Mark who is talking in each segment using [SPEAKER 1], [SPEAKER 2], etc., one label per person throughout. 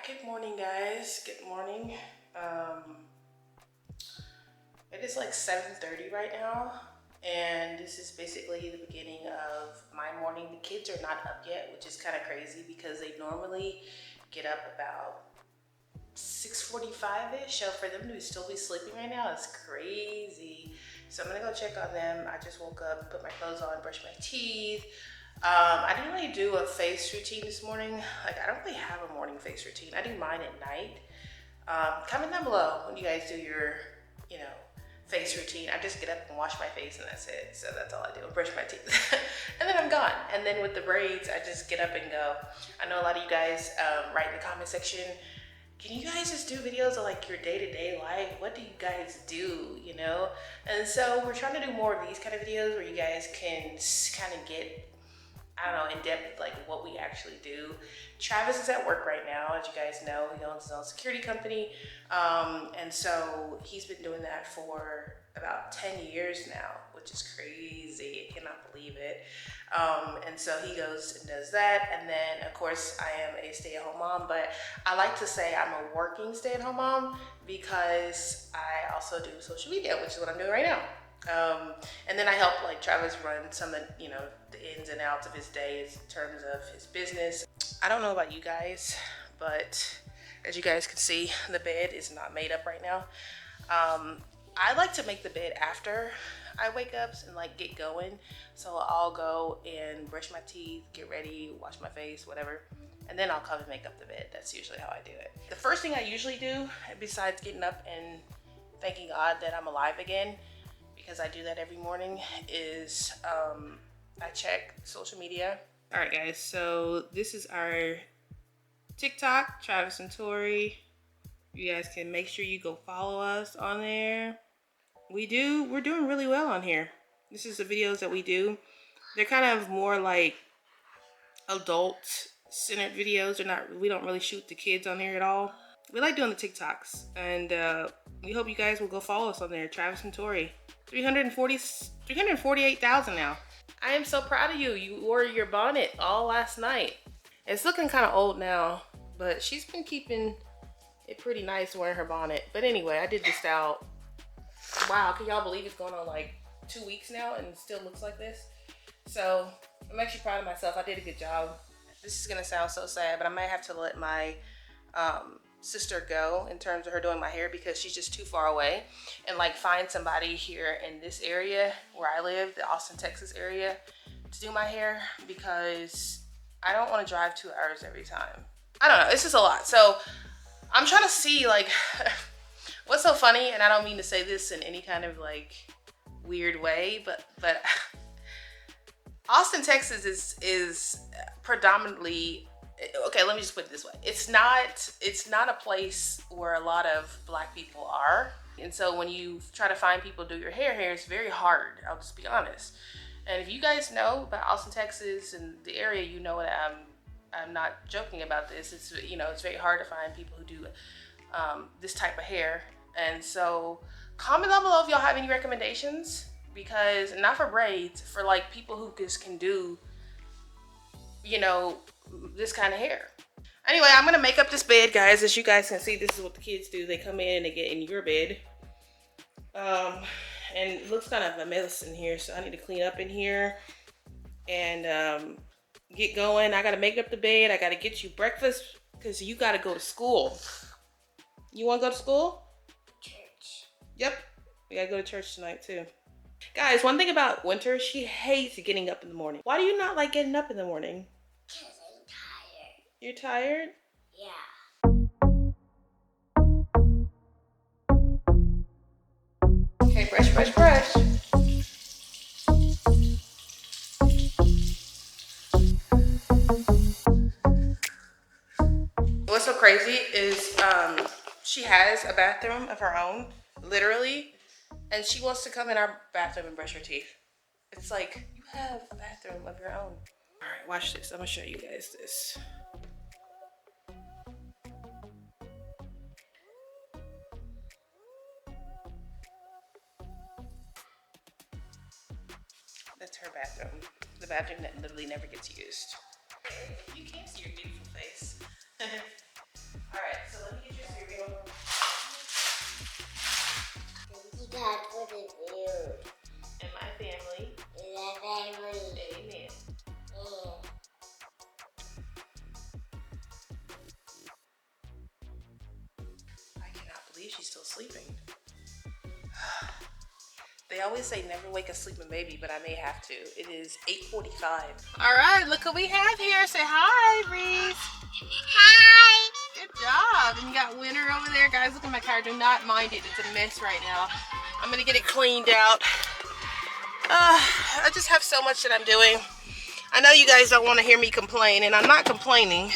[SPEAKER 1] Good morning, guys. Good morning. It is like 7:30 right now, and this is basically the beginning of my morning. The kids are not up yet, which is kind of crazy because they normally get up about 6:45-ish. So for them to still be sleeping right now is crazy. So I'm gonna go check on them. I just woke up, put my clothes on, brush my teeth. I didn't really do a face routine this morning. Like, I don't really have a morning face routine. I do mine at night. Comment down below when you guys do your, face routine. I just get up and wash my face and that's it. So that's all I do, brush my teeth. And then I'm gone. And then with the braids, I just get up and go. I know a lot of you guys write in the comment section, can you guys just do videos of like your day-to-day life? What do you guys do, And so we're trying to do more of these kind of videos where you guys can kind of get, I don't know, in depth with like what we actually do. Travis is at work right now, as you guys know. He owns his own security company. And so he's been doing that for about 10 years now, which is crazy. I cannot believe it. And so he goes and does that. And then of course I am a stay-at-home mom, but I like to say I'm a working stay-at-home mom because I also do social media, which is what I'm doing right now. And then I help like Travis run some of, the ins and outs of his day in terms of his business. I don't know about you guys, but as you guys can see, the bed is not made up right now. I like to make the bed after I wake up and like get going. So I'll go and brush my teeth, get ready, wash my face, whatever. And then I'll come and make up the bed. That's usually how I do it. The first thing I usually do, besides getting up and thanking God that I'm alive again, because I do that every morning, is I check social media. All right, guys, so this is our TikTok, Travis and Tori. You guys can make sure you go follow us on there. We're doing really well on here. This is the videos that we do. They're kind of more like adult-centered videos. We don't really shoot the kids on here at all. We like doing the TikToks, and we hope you guys will go follow us on there, Travis and Tori. 348,000 now. I am so proud of you. You wore your bonnet all last night. It's looking kind of old now, but she's been keeping it pretty nice wearing her bonnet. But anyway, I did this style. Wow, can y'all believe it's going on like 2 weeks now and it still looks like this? So I'm actually proud of myself. I did a good job. This is gonna sound so sad, but I might have to let my sister go in terms of her doing my hair because she's just too far away, and like find somebody here in this area where I live, the Austin, Texas area, to do my hair because I don't want to drive 2 hours every time. I don't know, it's just a lot. So I'm trying to see like what's so funny, and I don't mean to say this in any kind of like weird way, but Austin, Texas is predominantly, okay, let me just put it this way. It's not a place where a lot of Black people are. And so when you try to find people to do your hair, it's very hard. I'll just be honest. And if you guys know about Austin, Texas and the area, you know that I'm not joking about this. It's, it's very hard to find people who do this type of hair. And so comment down below if y'all have any recommendations, because not for braids, for like people who just can do, this kind of hair. Anyway, I'm gonna make up this bed, guys. As you guys can see, this is what the kids do. They come in and they get in your bed. And it looks kind of a mess in here, so I need to clean up in here and get going. I gotta make up the bed. I gotta get you breakfast because you gotta go to school. You wanna go to school? Church. Yep, we gotta go to church tonight too. Guys, one thing about Winter, she hates getting up in the morning. Why do you not like getting up in the morning?
[SPEAKER 2] Because I'm tired.
[SPEAKER 1] You're tired?
[SPEAKER 2] Yeah.
[SPEAKER 1] Okay, brush, brush, brush. What's so crazy is she has a bathroom of her own, literally, and she wants to come in our bathroom and brush her teeth. It's like, you have a bathroom of your own. All right, watch this. I'm gonna show you guys this. That's her bathroom. The bathroom that literally never gets used. You can't see your beautiful face. All sleeping. They always say never wake a sleeping baby, but I may have to. It is 8:45. All right, look what we have here. Say hi, Reese.
[SPEAKER 2] Hi.
[SPEAKER 1] Good job. And you got Winter over there. Guys, look at my car. Do not mind it. It's a mess right now. I'm going to get it cleaned out. I just have so much that I'm doing. I know you guys don't want to hear me complain, and I'm not complaining.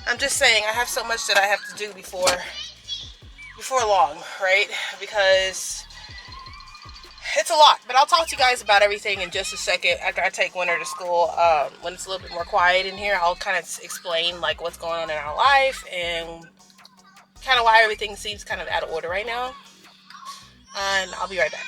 [SPEAKER 1] I'm just saying I have so much that I have to do before long, right? Because it's a lot. But I'll talk to you guys about everything in just a second after I take Winter to school. When it's a little bit more quiet in here, I'll kind of explain like what's going on in our life and kind of why everything seems kind of out of order right now. And I'll be right back.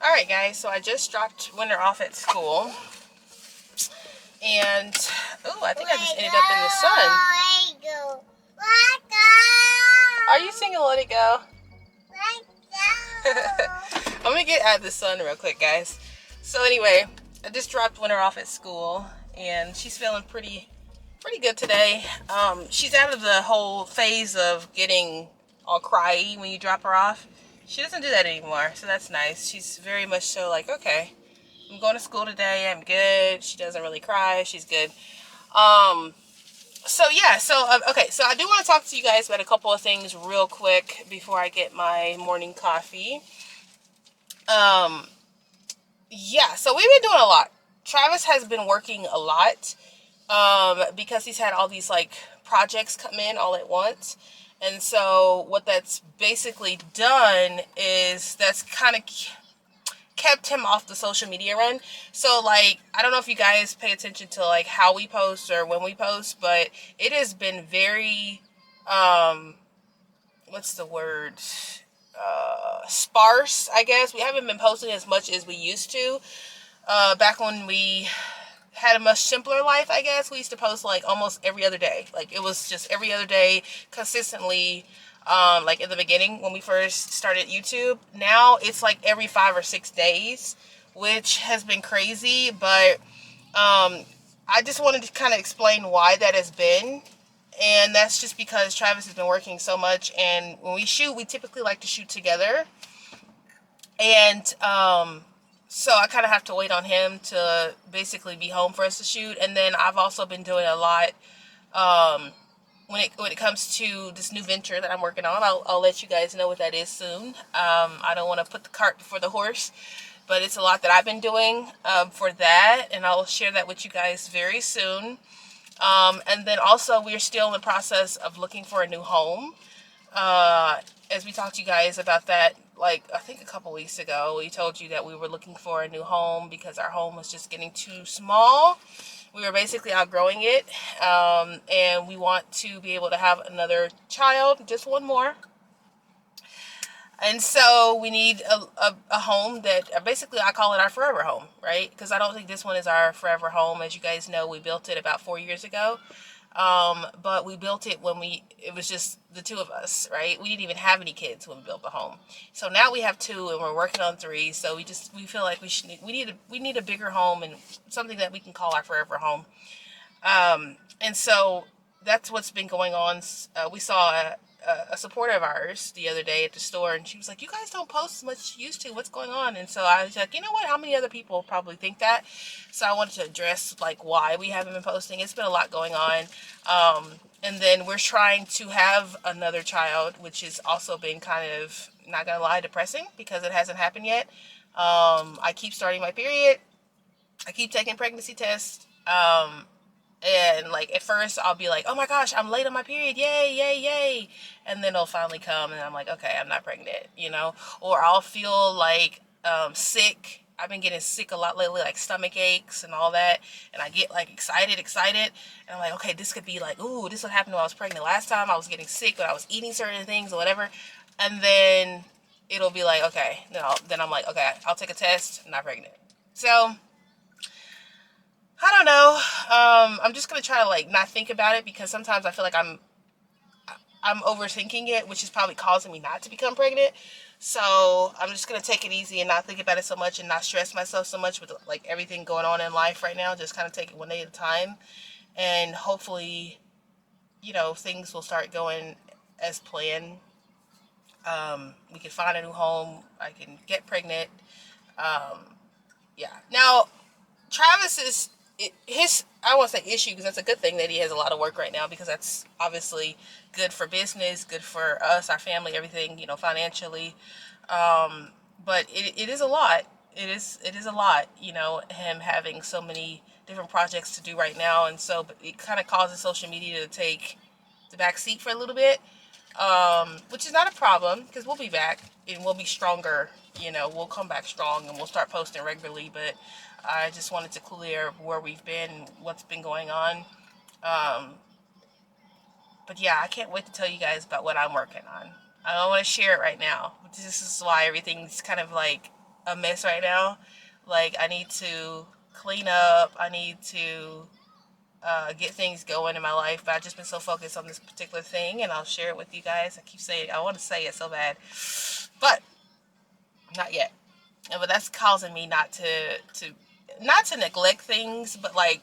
[SPEAKER 1] All right, guys. So I just dropped Winter off at school. And, oh, I think I just ended up in the sun.
[SPEAKER 2] Let it go. Let go.
[SPEAKER 1] Are you singing Let It Go?
[SPEAKER 2] Let go.
[SPEAKER 1] I'm gonna get out of the sun real quick, guys. So anyway, I just dropped Winter off at school, and she's feeling pretty good today. She's out of the whole phase of getting all cryy when you drop her off. She doesn't do that anymore, so that's nice. She's very much so like, okay, I'm going to school today, I'm good. She doesn't really cry, she's good. So yeah, okay, so I do want to talk to you guys about a couple of things real quick before I get my morning coffee. Yeah, so we've been doing a lot. Travis has been working a lot, because he's had all these like projects come in all at once. And so what that's basically done is that's kind of kept him off the social media run. So like, I don't know if you guys pay attention to like how we post or when we post, but it has been very, what's the word? Sparse, I guess. We haven't been posting as much as we used to. Back when we had a much simpler life, I guess, we used to post like almost every other day. Like it was just every other day consistently. Like in the beginning when we first started YouTube. Now it's like every 5 or 6 days, which has been crazy. But I just wanted to kind of explain why that has been. And that's just because Travis has been working so much, and when we shoot, we typically like to shoot together. And so I kind of have to wait on him to basically be home for us to shoot. And then I've also been doing a lot when it comes to this new venture that I'm working on. I'll let you guys know what that is soon. I don't want to put the cart before the horse, but it's a lot that I've been doing for that, and I'll share that with you guys very soon. And then also we're still in the process of looking for a new home. As we talked to you guys about that, like I think a couple weeks ago, we told you that we were looking for a new home because our home was just getting too small. We were basically outgrowing it, and we want to be able to have another child, just one more. And so we need a home that basically I call it our forever home, right? Because I don't think this one is our forever home. As you guys know, we built it about 4 years ago. But we built it when it was just the two of us, right? We didn't even have any kids when we built the home. So now we have 2 and we're working on 3. So we feel like we need a bigger home and something that we can call our forever home. And so that's what's been going on. We saw a supporter of ours the other day at the store, and she was like, you guys don't post as much as you used to, what's going on? And so I was like, you know what, how many other people probably think that? So I wanted to address like why we haven't been posting. It's been a lot going on. And then we're trying to have another child, which has also been kind of, not gonna lie, depressing because it hasn't happened yet. I keep starting my period, I keep taking pregnancy tests, and like at first I'll be like, oh my gosh, I'm late on my period, yay, yay, yay. And then it'll finally come and I'm like, okay, I'm not pregnant, you know. Or I'll feel like sick. I've been getting sick a lot lately, like stomach aches and all that. And I get like excited. And I'm like, okay, this could be like, ooh, this would happen when I was pregnant last time. I was getting sick when I was eating certain things or whatever. And then it'll be like, okay, no. Then I'm like, okay, I'll take a test, I'm not pregnant. So I don't know. I'm just gonna try to like not think about it, because sometimes I feel like I'm overthinking it, which is probably causing me not to become pregnant. So I'm just gonna take it easy and not think about it so much and not stress myself so much with like everything going on in life right now. Just kind of take it one day at a time, and hopefully, you know, things will start going as planned. We can find a new home. I can get pregnant. Yeah. Now, Travis is his. I won't say issue because that's a good thing that he has a lot of work right now because that's obviously good for business, good for us, our family, everything. Financially. But it is a lot. It is a lot. Him having so many different projects to do right now, and so it kind of causes social media to take the back seat for a little bit, which is not a problem because we'll be back and we'll be stronger. We'll come back strong and we'll start posting regularly. But I just wanted to clear where we've been, what's been going on. But yeah, I can't wait to tell you guys about what I'm working on. I don't want to share it right now. This is why everything's kind of like a mess right now. Like, I need to clean up. I need to get things going in my life. But I've just been so focused on this particular thing, and I'll share it with you guys. I keep saying, I want to say it so bad, but not yet. But that's causing me not to neglect things, but like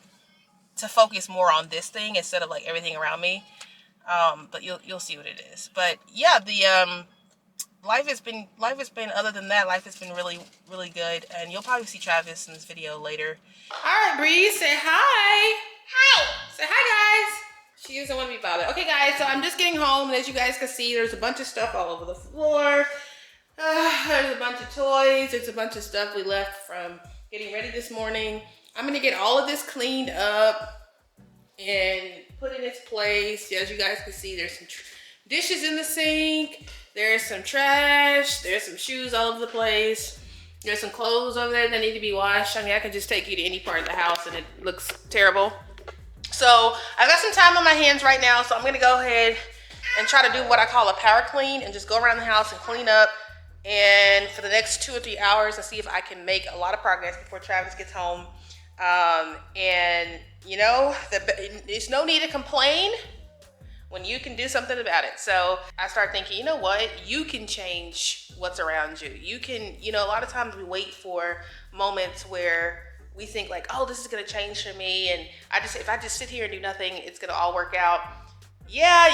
[SPEAKER 1] to focus more on this thing instead of like everything around me. But you'll see what it is. But yeah, the life has been other than that, life has been really, really good. And you'll probably see Travis in this video later. All right, Bree, say hi.
[SPEAKER 2] Hi.
[SPEAKER 1] Say hi, guys. She doesn't want to be bothered. Okay, guys, so I'm just getting home, and as you guys can see, there's a bunch of stuff all over the floor. There's a bunch of toys. There's a bunch of stuff we left from getting ready this morning. I'm gonna get all of this cleaned up and put in its place. As you guys can see, there's some dishes in the sink. There's some trash. There's some shoes all over the place. There's some clothes over there that need to be washed. I mean, I can just take you to any part of the house and it looks terrible. So I've got some time on my hands right now, so I'm gonna go ahead and try to do what I call a power clean and just go around the house and clean up and for the next 2 or 3 hours and see if I can make a lot of progress before Travis gets home. And there's no need to complain when you can do something about it. So I start thinking, you know what? You can change what's around you. You can, a lot of times we wait for moments where we think like, oh, this is gonna change for me, and if I just sit here and do nothing, it's gonna all work out. Yeah,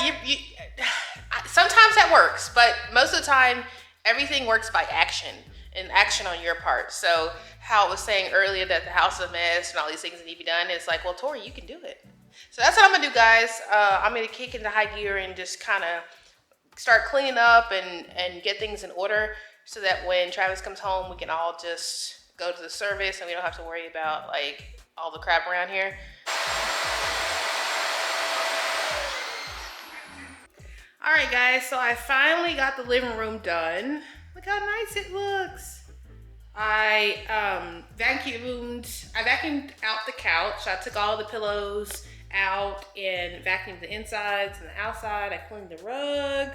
[SPEAKER 1] sometimes that works, but most of the time, everything works by action and action on your part. So how I was saying earlier that the house is a mess and all these things that need to be done, it's like, well, Tori, you can do it. So that's what I'm gonna do, guys. I'm gonna kick into high gear and just kind of start cleaning up and get things in order so that when Travis comes home, we can all just go to the service and we don't have to worry about like all the crap around here. All right, guys, so I finally got the living room done. Look how nice it looks. I vacuumed out the couch. I took all the pillows out and vacuumed the insides and the outside. I cleaned the rug.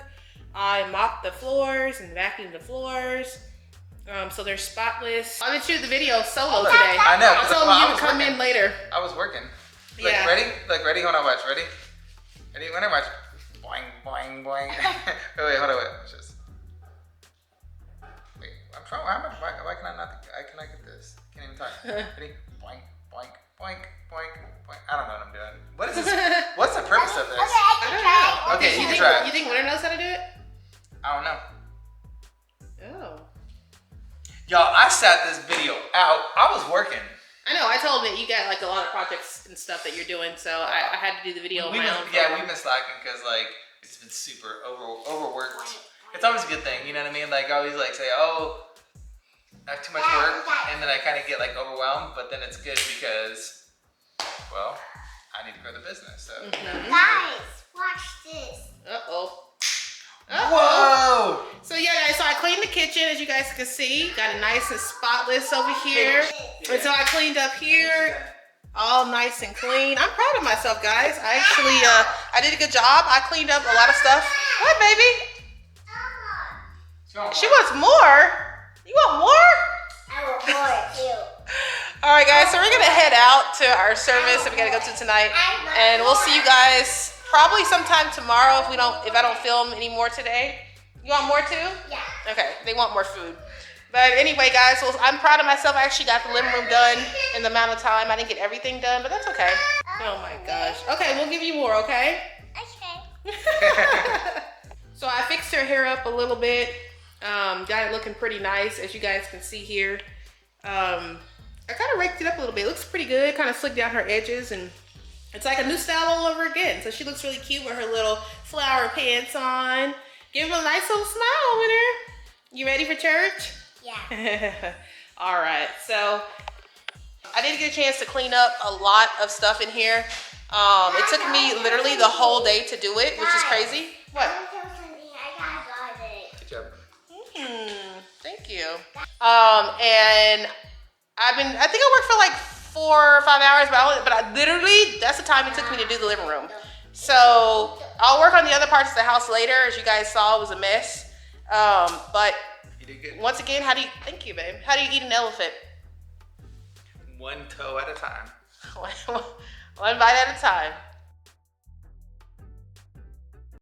[SPEAKER 1] I mopped the floors and vacuumed the floors. So they're spotless. I'm gonna shoot the video solo today.
[SPEAKER 3] I know.
[SPEAKER 1] I told you to come in later.
[SPEAKER 3] I was working.
[SPEAKER 1] Yeah.
[SPEAKER 3] Ready? Ready? Hold on, watch. Ready? Ready? When I watch. Boing, boing, boing. wait, hold on, wait. Watch this. Wait, I'm trying. Why can I not? I cannot get this. Can't even talk. Ready? Boing, boing, boing, boing, boing. I don't know what I'm doing. What is this? What's the purpose of this?
[SPEAKER 2] I can try.
[SPEAKER 3] Okay,
[SPEAKER 1] you
[SPEAKER 3] try.
[SPEAKER 1] You think Winter knows how to do it?
[SPEAKER 3] I don't know.
[SPEAKER 1] Oh.
[SPEAKER 3] Y'all, I sat this video out. I was working.
[SPEAKER 1] I know. I told him that you got like a lot of projects and stuff that you're doing, so I had to do the video on my own.
[SPEAKER 3] Yeah, we've been slacking because like it's been super overworked. It's always a good thing, you know what I mean? Like I always like say, oh, I have too much work, and then I kind of get like overwhelmed. But then it's good because, well, I need to grow the business. So.
[SPEAKER 2] Guys, watch this.
[SPEAKER 1] Uh-oh.
[SPEAKER 3] Whoa!
[SPEAKER 1] So yeah, guys, so I cleaned the kitchen, as you guys can see. Got it nice and spotless over here. And so I cleaned up here, all nice and clean. I'm proud of myself, guys. I actually, I did a good job. I cleaned up a lot of stuff. What, baby? She wants more? You want more?
[SPEAKER 2] I want more too.
[SPEAKER 1] All right, guys, so we're gonna head out to our service that we gotta go to tonight. And we'll see you guys probably sometime tomorrow if I don't film anymore today. You want more too?
[SPEAKER 2] Yeah.
[SPEAKER 1] Okay, they want more food. But anyway, guys, well, I'm proud of myself. I actually got the living room done in the amount of time. I didn't get everything done, but that's okay. Oh my gosh. Okay, we'll give you more, okay?
[SPEAKER 2] Okay.
[SPEAKER 1] So I fixed her hair hair up a little bit. Got it looking pretty nice, as you guys can see here. I kind of raked it up a little bit. It looks pretty good. Kind of slicked down her edges, and it's like a new style all over again. So she looks really cute with her little flower pants on. Give her a nice little smile over there. You ready for church?
[SPEAKER 2] Yeah.
[SPEAKER 1] All right, so I didn't get a chance to clean up a lot of stuff in here. It took me literally the whole day to do it, which is crazy. What?
[SPEAKER 2] I want to tell something. I got it.
[SPEAKER 3] Good job.
[SPEAKER 1] Thank you. And I think I worked for like 4 or 5 hours, but I literally, that's the time it took me to do the living room. So I'll work on the other parts of the house later. As you guys saw, it was a mess. But
[SPEAKER 3] You did good.
[SPEAKER 1] once again, thank you, babe. How do you eat an elephant?
[SPEAKER 3] One toe at a time.
[SPEAKER 1] One bite at a time.